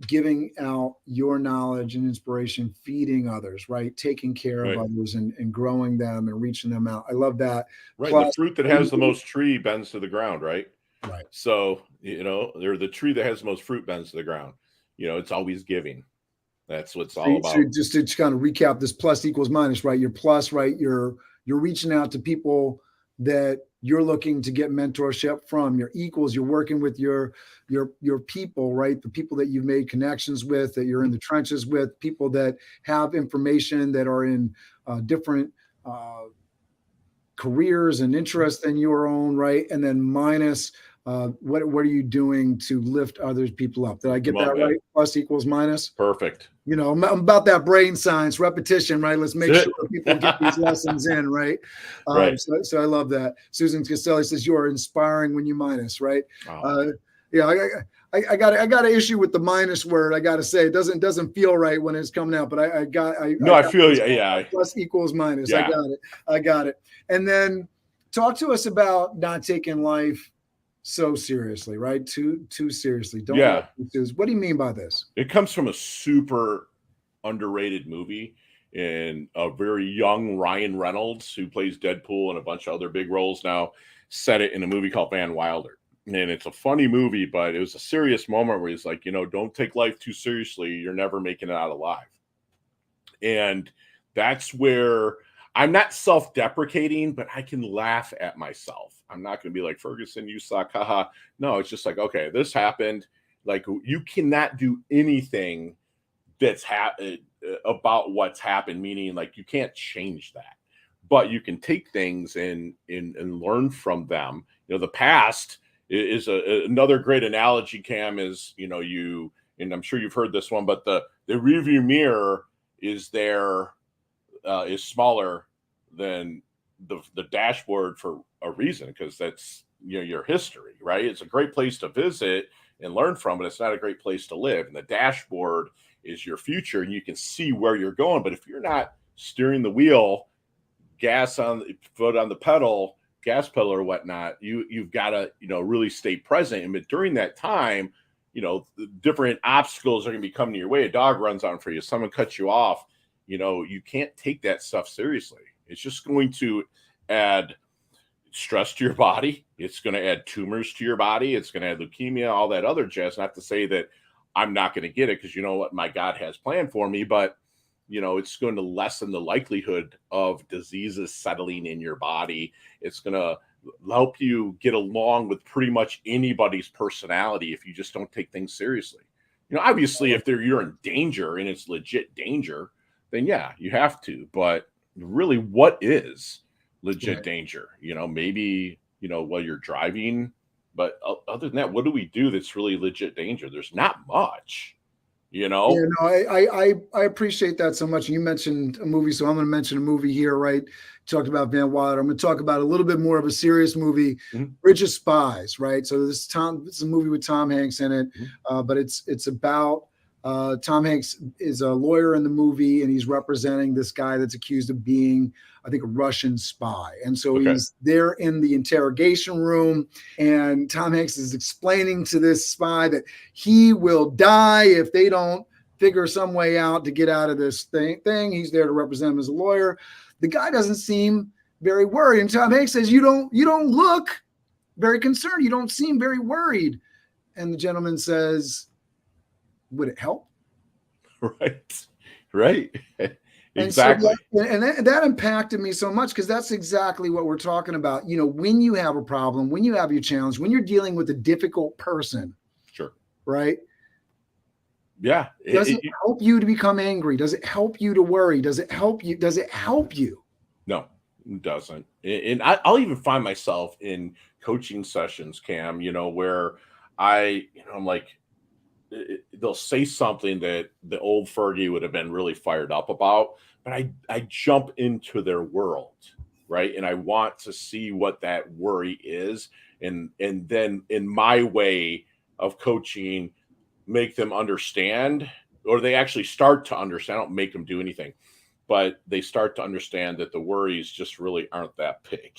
giving out your knowledge and inspiration, feeding others, right? Taking care of others and growing them and reaching them out. I love that. Right. Plus, the fruit that has the most tree bends to the ground, right? Right. So, they're the tree that has the most fruit bends to the ground. It's always giving. That's what it's all about. So just to kind of recap this plus equals minus, right? Your plus, right? You're reaching out to people that you're looking to get mentorship from. Your equals, you're working with your people, right? The people that you've made connections with, that you're in the trenches with, people that have information that are in different careers and interests than your own, right? And then minus, what are you doing to lift other people up? Did I get that right? Plus equals minus. Perfect. I'm about that brain science repetition, right? Let's make sure people get these lessons in, right? Right. So I love that. Susan Castelli says you are inspiring when you minus, right? Oh. I got an issue with the minus word. I got to say, it doesn't feel right when it's coming out, but I feel you. Yeah. Plus equals minus. Yeah. I got it. And then talk to us about not taking life so seriously, right? Too seriously. What do you mean by this? It comes from a super underrated movie, and a very young Ryan Reynolds, who plays Deadpool and a bunch of other big roles now, said it in a movie called Van Wilder. And it's a funny movie, but it was a serious moment where he's like, don't take life too seriously. You're never making it out alive. And that's where I'm not self-deprecating, but I can laugh at myself. I'm not going to be like, Ferguson, you suck, haha. No, it's just like, okay, this happened. Like, you cannot do anything that's about what's happened, meaning like you can't change that, but you can take things and learn from them. The past is another great analogy, Cam, is, and I'm sure you've heard this one, but the rearview mirror is smaller than the dashboard for a reason, because that's your history, right? It's a great place to visit and learn from, but it's not a great place to live. And the dashboard is your future, and you can see where you're going. But if you're not steering the wheel, foot on the pedal, gas pedal or whatnot, you've got to really stay present. But during that time, different obstacles are going to be coming your way. A dog runs on for you, someone cuts you off. You can't take that stuff seriously. It's just going to add stress to your body. It's going to add tumors to your body. It's going to add leukemia, all that other jazz. Not to say that I'm not going to get it, because you know what my God has planned for me, but it's going to lessen the likelihood of diseases settling in your body. It's going to help you get along with pretty much anybody's personality if you just don't take things seriously. Obviously, if you're in danger and it's legit danger, then yeah, you have to. But really, what is legit danger? Maybe, while you're driving. But other than that, what do we do that's really legit danger? There's not much. Yeah, no, I appreciate that so much. You mentioned a movie, so I'm going to mention a movie here, right? Talked about Van Wilder. I'm going to talk about a little bit more of a serious movie, Bridge of Spies, right? So this is a movie with Tom Hanks in it, but it's about Tom Hanks is a lawyer in the movie, and he's representing this guy that's accused of being, I think, a Russian spy. And so he's there in the interrogation room, and Tom Hanks is explaining to this spy that he will die if they don't figure some way out to get out of this thing. He's there to represent him as a lawyer. The guy doesn't seem very worried, and Tom Hanks says, "You don't look very concerned. You don't seem very worried." And the gentleman says, "Would it help?" Right. Exactly. And that impacted me so much, because that's exactly what we're talking about. When you have a problem, when you have your challenge, when you're dealing with a difficult person, sure, right? Yeah. Does it help you to become angry? Does it help you to worry? Does it help you? No, it doesn't. And I'll even find myself in coaching sessions, Cam, where I'm like, they'll say something that the old Fergie would have been really fired up about, but I jump into their world, right? And I want to see what that worry is, and then in my way of coaching, make them understand, or they actually start to understand. I don't make them do anything, but they start to understand that the worries just really aren't that big,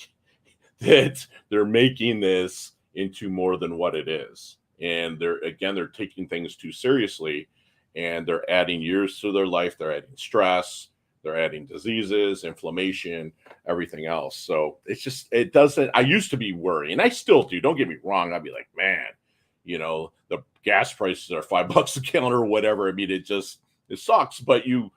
that they're making this into more than what it is. And they're taking things too seriously, and they're adding years to their life. They're adding stress, they're adding diseases, inflammation, everything else. So it doesn't, I used to be worried, and I still do. Don't get me wrong. I'd be like, man, the gas prices are $5 a gallon or whatever. I mean, it sucks, but you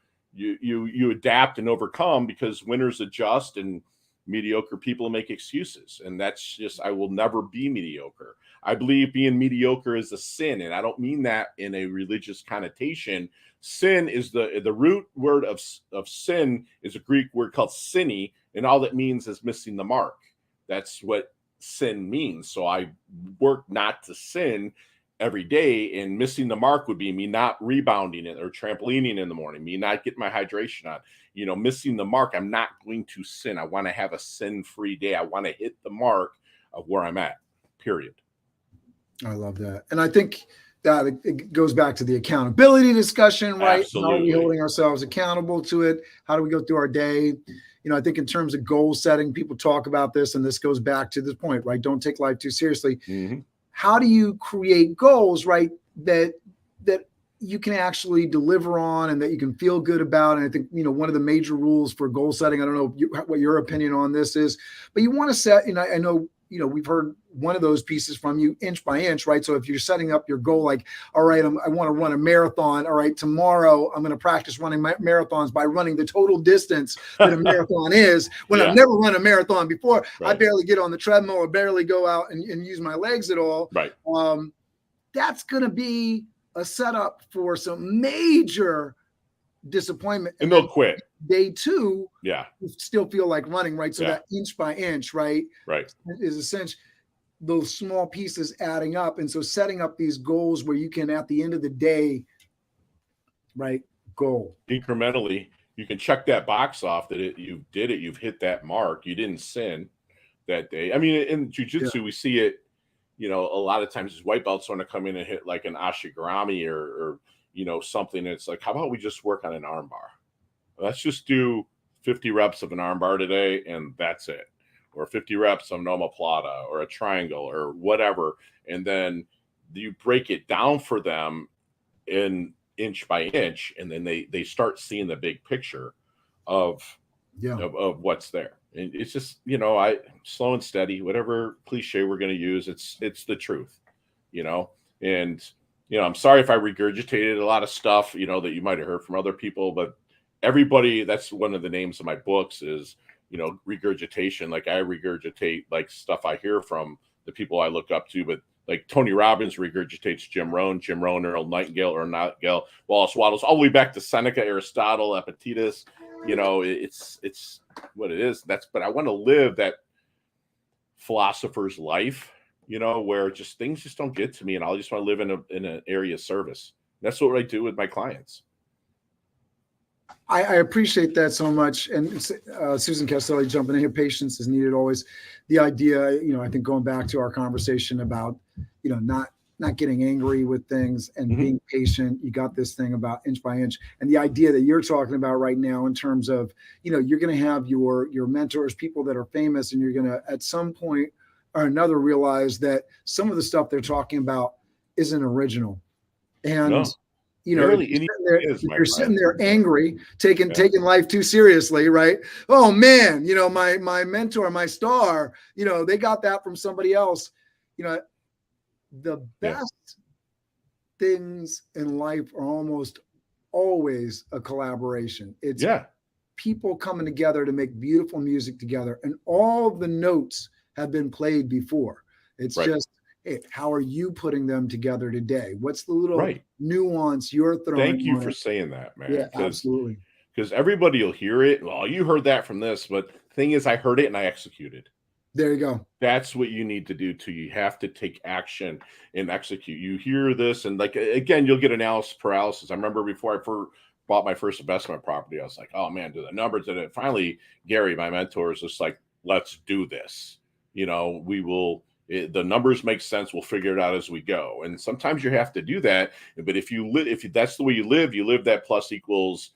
adapt and overcome, because winners adjust and mediocre people make excuses. And that's just, I will never be mediocre. I believe being mediocre is a sin, and I don't mean that in a religious connotation. Sin is the root word of sin is a Greek word called sini, and all that means is missing the mark. That's what sin means. So I work not to sin every day, and missing the mark would be me not rebounding it or trampolining in the morning, me not getting my hydration on, missing the mark. I'm not going to sin. I want to have a sin-free day. I want to hit the mark of where I'm at, period. I love that. And I think that it goes back to the accountability discussion, right? Absolutely. How are we holding ourselves accountable to it? How do we go through our day? I think in terms of goal setting, people talk about this, and this goes back to this point, right? Don't take life too seriously. Mm-hmm. How do you create goals, right, that you can actually deliver on and that you can feel good about? And I think, one of the major rules for goal setting, I don't know what your opinion on this is, but you want to set, I know, we've heard one of those pieces from you, inch by inch, right? So if you're setting up your goal, like, all right, I want to run a marathon. All right, tomorrow I'm going to practice running marathons by running the total distance that a marathon is. When I've never run a marathon before, I barely get on the treadmill or barely go out and use my legs at all. Right. That's going to be a setup for some major disappointment. And they'll quit. Day two, you still feel like running, right? So that inch by inch, right, is essentially those small pieces adding up. And so setting up these goals where you can, at the end of the day, right, goal incrementally, you can check that box off that you did it. You've hit that mark. You didn't sin that day. I mean, in jiu-jitsu, we see it, a lot of times as white belts want to come in and hit like an ashigarami or something. And it's like, how about we just work on an arm bar? Let's just do 50 reps of an arm bar today, and that's it. Or 50 reps of an omoplata or a triangle or whatever. And then you break it down for them in inch by inch, and then they start seeing the big picture of what's there. And it's just, I slow and steady, whatever cliche we're going to use, it's the truth, and, I'm sorry if I regurgitated a lot of stuff, that you might've heard from other people, but everybody, that's one of the names of my books is, regurgitation. Like I regurgitate like stuff I hear from the people I look up to, but like Tony Robbins regurgitates Jim Rohn, Earl Nightingale, or Nightingale, Wallace Wattles, all the way back to Seneca, Aristotle, Epictetus. It's what it is. But I want to live that philosopher's life, where just things just don't get to me, and I just want to live in an area of service. That's what I do with my clients. I appreciate that so much. And Susan Castelli jumping in here, patience is needed always. The idea, I think going back to our conversation about, not getting angry with things and being patient. You got this thing about inch by inch. And the idea that you're talking about right now in terms of, you're going to have your mentors, people that are famous, and you're going to at some point or another realize that some of the stuff they're talking about isn't original. And No. If you're sitting there angry, taking life too seriously, right? Oh man, my mentor, my star, they got that from somebody else. The best things in life are almost always a collaboration. It's people coming together to make beautiful music together, and all the notes have been played before. It's just, hey, how are you putting them together today? What's the little nuance you're throwing? Thank you for saying that, man. Yeah, absolutely. Because everybody will hear it. Well, you heard that from this, but the thing is, I heard it and I executed. There you go. That's what you need to do too. You have to take action and execute. You hear this, and like again, you'll get analysis paralysis. I remember before I bought my first investment property, I was like, "Oh man, do the numbers?" And finally, Gary, my mentor, is just like, "Let's do this." We will. The numbers make sense. We'll figure it out as we go. And sometimes you have to do that. But if that's the way you live that plus equals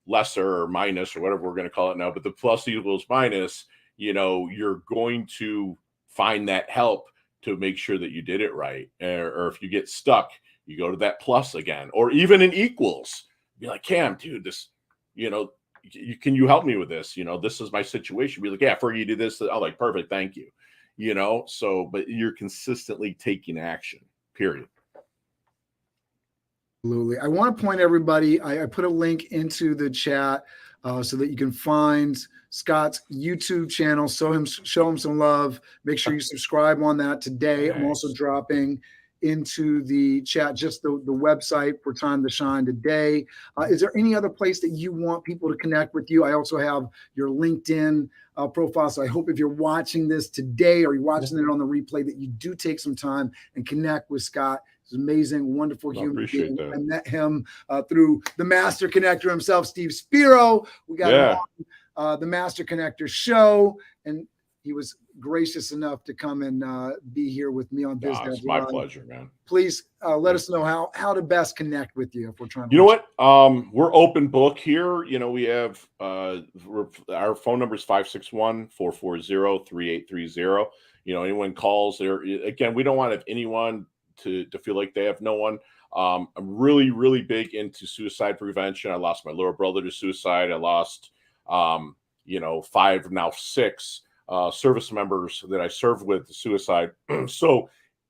lesser or minus or whatever we're going to call it now. But the plus equals minus, you're going to find that help to make sure that you did it right. Or if you get stuck, you go to that plus again, or even in equals. Be like, Cam, dude, this, can you help me with this? This is my situation. Be like, yeah, Fergie, you do this. I'm like, perfect. Thank you. But you're consistently taking action, period. Absolutely. I want to point everybody, I put a link into the chat so that you can find Scott's YouTube channel. Show him some love. Make sure you subscribe on that today. Nice. I'm also dropping into the chat just the website for Time to Shine today. Is there any other place that you want people to connect with you? I also have your LinkedIn profile. So I hope if you're watching this today or you're watching it on the replay, that you do take some time and connect with Scott. He's an amazing, wonderful human being. I met him through the Master Connector himself, Steve Spiro. We got him on the Master Connector show, and he was gracious enough to come and be here with me on Biz Dev. It's my pleasure, man. Please let us know how to best connect with you if we're trying to. You know what? We're open book here. We have our phone number is 561-440-3830. Anyone calls there. Again, we don't want to have anyone to feel like they have no one. I'm really, really big into suicide prevention. I lost my little brother to suicide. I lost 5, now 6 service members that I served with to suicide. So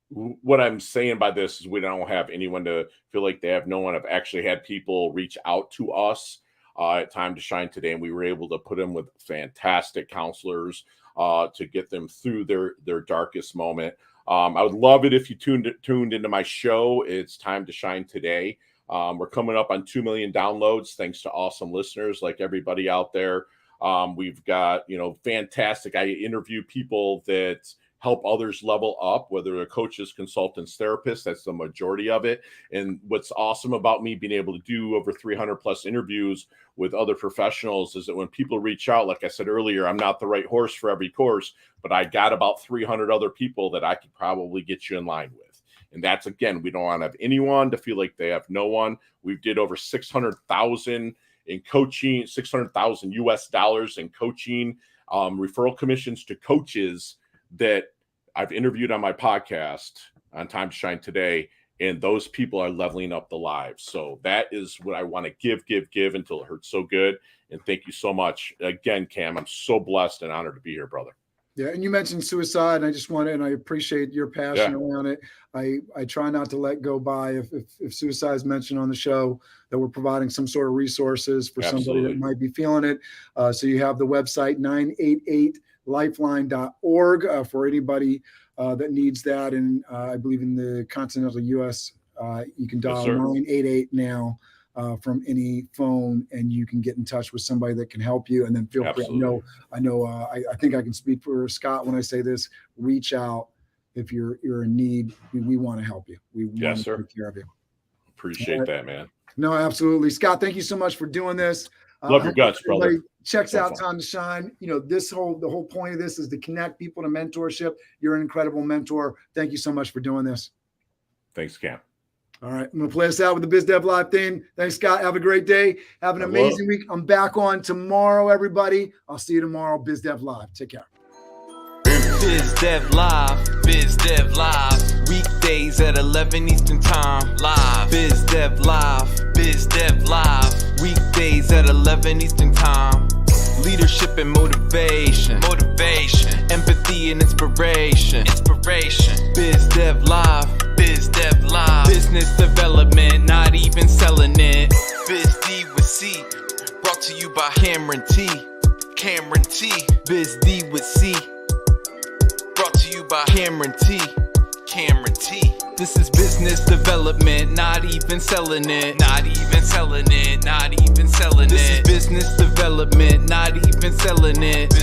what I'm saying by this is we don't have anyone to feel like they have no one. I've actually had people reach out to us at Time to Shine today, and we were able to put them with fantastic counselors to get them through their darkest moment. I would love it if you tuned into my show. It's Time to Shine today. We're coming up on 2 million downloads thanks to awesome listeners like everybody out there. We've got, fantastic. I interview people that help others level up, whether they're coaches, consultants, therapists. That's the majority of it. And what's awesome about me being able to do over 300 plus interviews with other professionals is that when people reach out, like I said earlier, I'm not the right horse for every course, but I got about 300 other people that I could probably get you in line with. And that's, again, we don't want to have anyone to feel like they have no one. We did over 600,000 in coaching, 600,000 US dollars in coaching, referral commissions to coaches that I've interviewed on my podcast on Time to Shine today. And those people are leveling up the lives. So that is what I want to give until it hurts so good. And thank you so much again, Cam. I'm so blessed and honored to be here, brother. Yeah, and you mentioned suicide, and I just want to, and I appreciate your passion around it. I try not to let go by if suicide is mentioned on the show, that we're providing some sort of resources for somebody that might be feeling it. So you have the website 988lifeline.org for anybody that needs that. And I believe in the continental U.S., you can dial 988 now. From any phone, and you can get in touch with somebody that can help you. And then feel free. I think I can speak for Scott when I say this. Reach out if you're in need. We want to help you. We want to take care of you. Appreciate that, man. No, absolutely, Scott. Thank you so much for doing this. Love your guts, brother. Checks out Time to Shine. The whole point of this is to connect people to mentorship. You're an incredible mentor. Thank you so much for doing this. Thanks, Cam. All right, I'm going to play us out with the Biz Dev Live theme. Thanks, Scott. Have a great day. Have an amazing week. I'm back on tomorrow, everybody. I'll see you tomorrow. Biz Dev Live. Take care. Biz Dev Live, Biz Dev Live. Weekdays at 11 Eastern Time. Live. Biz Dev Live, Biz Dev Live. Weekdays at 11 Eastern Time. Leadership and motivation. Empathy and inspiration. Biz Dev Live, Biz Dev Live. Business development, not even selling it. Biz D with C, brought to you by Cameron T. Biz D with C, brought to you by Cameron T. This is business development, not even selling it. This is business development, not even selling it.